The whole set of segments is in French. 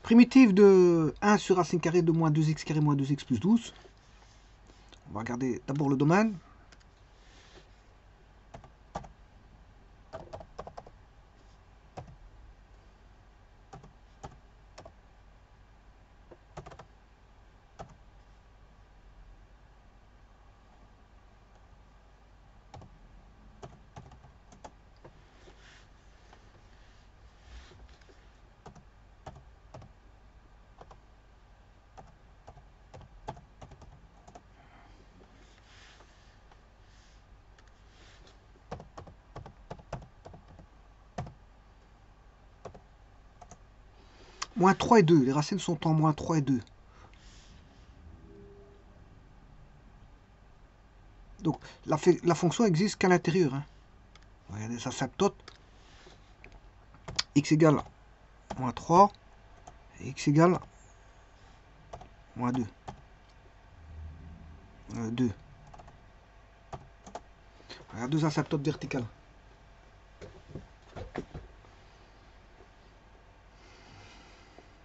Primitive de 1 sur racine carrée de moins 2x carré moins 2x plus 12. On va regarder d'abord le domaine. Moins 3 et 2. Les racines sont en moins 3 et 2. Donc la fonction existe qu'à l'intérieur. Hein. Regardez, ça s'asymptote. X égale moins 3. Et x égale moins 2. 2. Regarde, deux asymptotes verticales.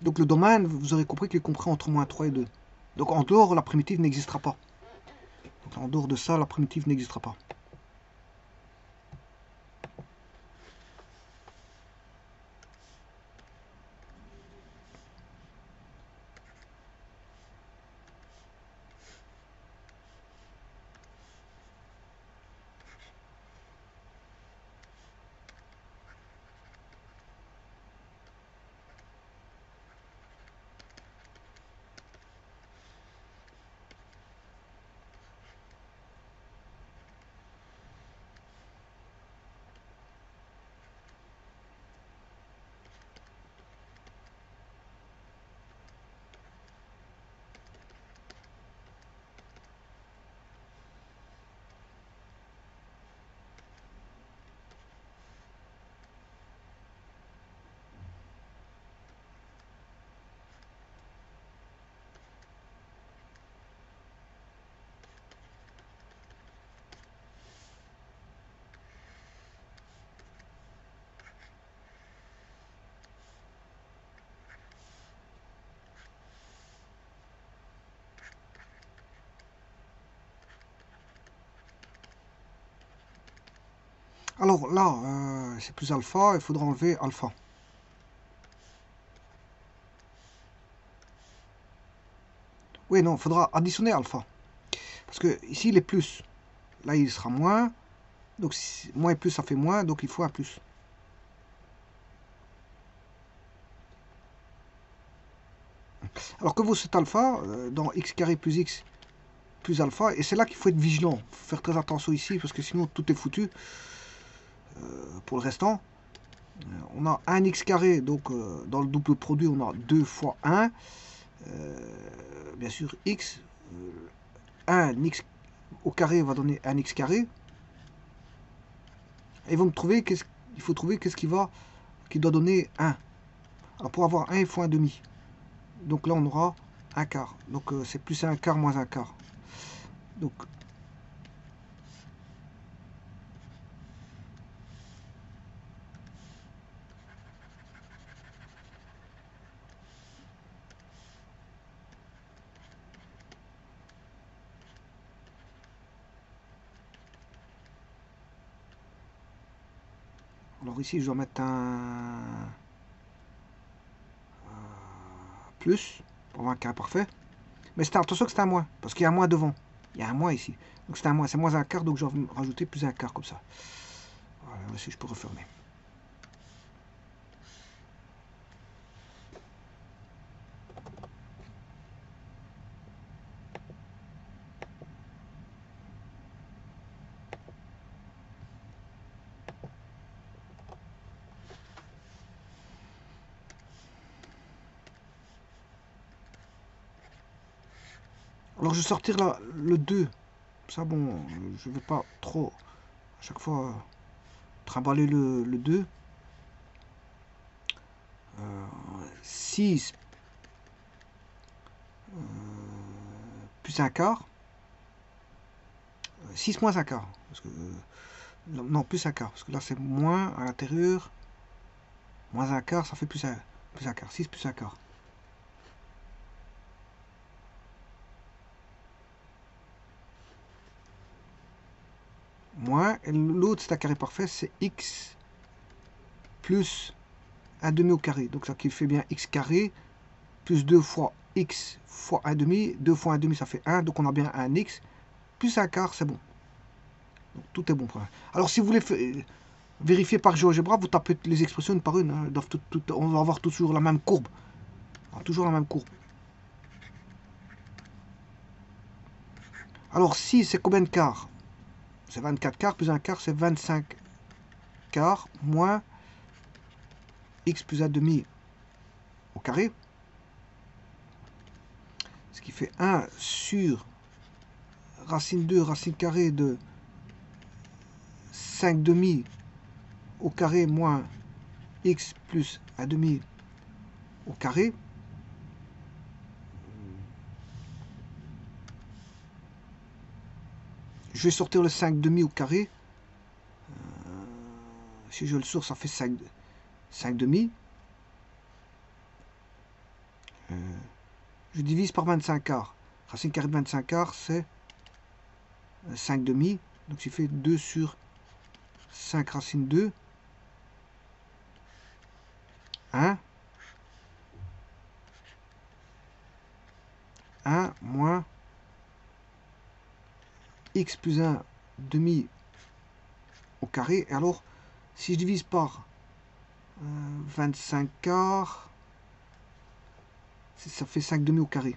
Donc le domaine, vous aurez compris qu'il est compris entre moins 3 et 2. Donc en dehors, la primitive n'existera pas. Donc en dehors de ça, la primitive n'existera pas. Alors là, c'est plus alpha, il faudra enlever alpha. Oui, non, il faudra additionner alpha. Parce que ici, il est plus. Là, il sera moins. Donc, moins et plus, ça fait moins. Donc, il faut un plus. Alors que vous, cet alpha, dans x carré plus x plus alpha, et c'est là qu'il faut être vigilant. Il faut faire très attention ici, parce que sinon, tout est foutu. Pour le restant, on a 1x carré, donc dans le double produit, on a 2 fois 1. Bien sûr, x. 1x au carré va donner 1x carré. Et vous me trouvez, il faut trouver qu'est-ce qui doit donner 1. Alors pour avoir 1, il faut 1 demi. Donc là, on aura 1 quart. Donc c'est plus 1 quart moins 1 quart. Donc alors ici, je dois mettre un plus pour avoir un carré parfait. Mais attention que c'est un moins, parce qu'il y a un moins devant. Il y a un moins ici. Donc c'est un moins, c'est moins un quart, donc je vais rajouter plus un quart comme ça. Voilà, ici je peux refermer. Alors je vais sortir là, le 2. Ça bon, je ne vais pas trop à chaque fois trimballer le 2. 6 plus un quart. 6 moins un quart. Parce que, non, plus un quart. Parce que là c'est moins à l'intérieur. Moins un quart, ça fait plus un quart. 6 plus un quart. moins, et l'autre c'est un carré parfait, c'est x plus 1 demi au carré. Donc ça qui fait bien x carré plus 2 fois x fois 1 demi. 2 fois 1 demi ça fait 1, donc on a bien un x plus un quart, c'est bon. Donc tout est bon. Alors si vous voulez vérifier par GeoGebra, vous tapez les expressions une par une. Hein. On va avoir toujours la même courbe. Toujours la même courbe. Alors si c'est combien de quarts? C'est 24 quarts plus un quart, c'est 25 quarts moins x plus 1 demi au carré. Ce qui fait 1 sur racine 2, racine carrée de 5 demi au carré moins x plus 1 demi au carré. Je vais sortir le 5 demi au carré. Si je le sors, ça fait 5 demi. Je divise par 25 quarts. Racine carrée de 25 quarts, c'est 5 demi. Donc j'ai fait 2 sur 5 racine 2. 1. 1 moins x plus 1 demi au carré. Et alors, si je divise par 25 quarts, ça fait 5 demi au carré.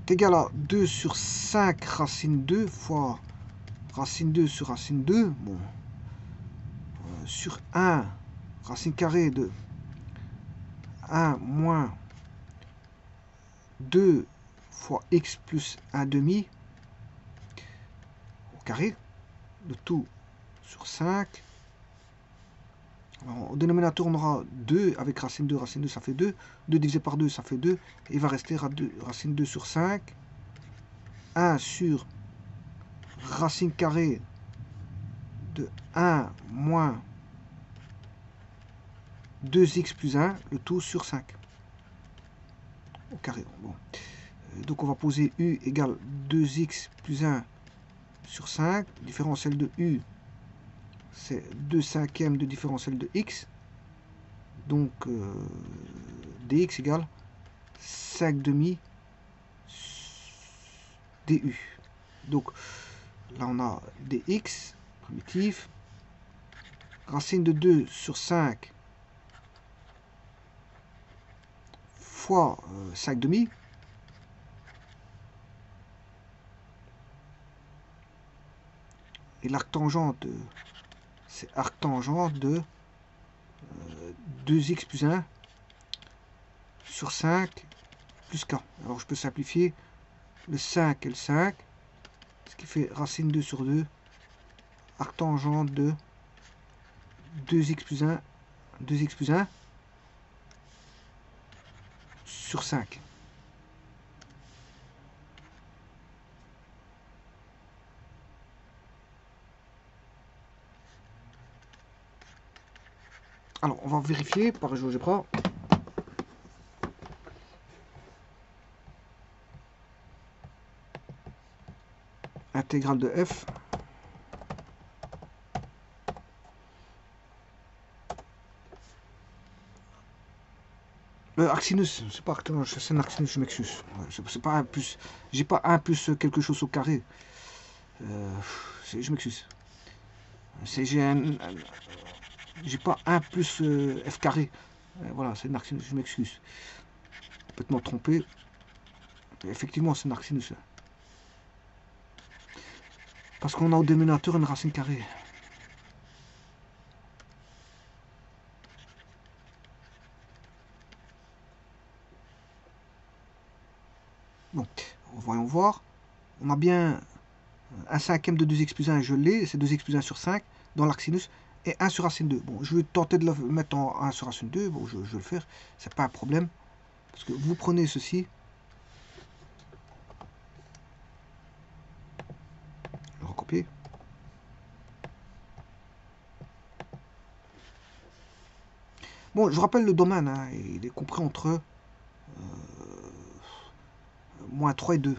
C'est égal à 2 sur 5 racine 2 fois racine 2 sur racine 2. Bon. Sur 1 racine carrée de 1 moins 2 fois x plus 1 demi au carré. Le tout sur 5. Alors, au dénominateur, on aura 2 avec racine 2 ça fait 2. 2 divisé par 2, ça fait 2. Et il va rester racine 2 sur 5. 1 sur racine carrée de 1 moins 2x plus 1, le tout sur 5. Au carré. Bon. Donc on va poser u égale 2x plus 1 sur 5. Différentiel de u, c'est 2 cinquièmes de différentiel de x. Donc dx égale 5 demi du. Donc là on a dx primitif. Racine de 2 sur 5 fois 5 demi. Et l'arctangente, c'est arctangente de 2x plus 1 sur 5 plus k. Alors je peux simplifier le 5 et le 5, ce qui fait racine 2 sur 2, arctangente de 2x plus 1 sur 5. Alors, on va vérifier par GeoGebra. Intégrale de f. Arcsinus, c'est pas arctange, c'est un arcsinus, je m'excuse. C'est pas un plus. J'ai pas un plus quelque chose au carré. Je m'excuse. J'ai pas 1 plus f carré. Voilà, c'est une arcsinus, je m'excuse. Complètement trompé. Effectivement, c'est une arcsinus. Parce qu'on a au dénominateur une racine carrée. Bon, voyons voir. On a bien un cinquième de 2x plus 1, je l'ai, c'est 2x plus 1 sur 5 dans l'arcsinus, et 1 sur racine 2. Bon, je vais tenter de le mettre en 1 sur racine 2, bon, je vais le faire, c'est pas un problème. Parce que vous prenez ceci, le recopier. Bon, je vous rappelle le domaine, hein, il est compris entre moins 3 et 2.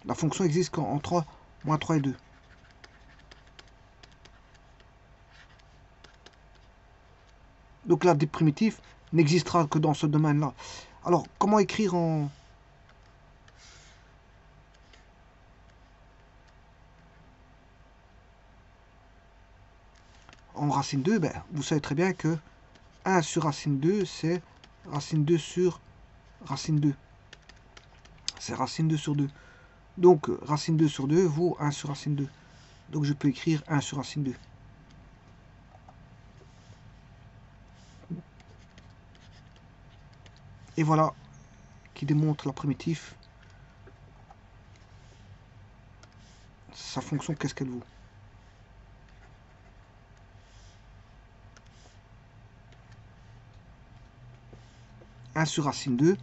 La fonction existe entre moins 3 et 2. Donc la des primitif n'existera que dans ce domaine-là. Alors, comment écrire en racine 2? Ben, vous savez très bien que 1 sur racine 2, c'est racine 2 sur racine 2. C'est racine 2 sur 2. Donc, racine 2 sur 2 vaut 1 sur racine 2. Donc, je peux écrire 1 sur racine 2. Et voilà, qui démontre la primitive. Sa fonction, qu'est-ce qu'elle vaut? « 1 sur racine 2,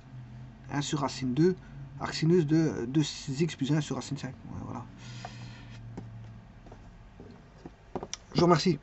1 sur racine 2, arcsineuse de 2x plus 1 sur racine 5. » Ouais, voilà. Je vous remercie.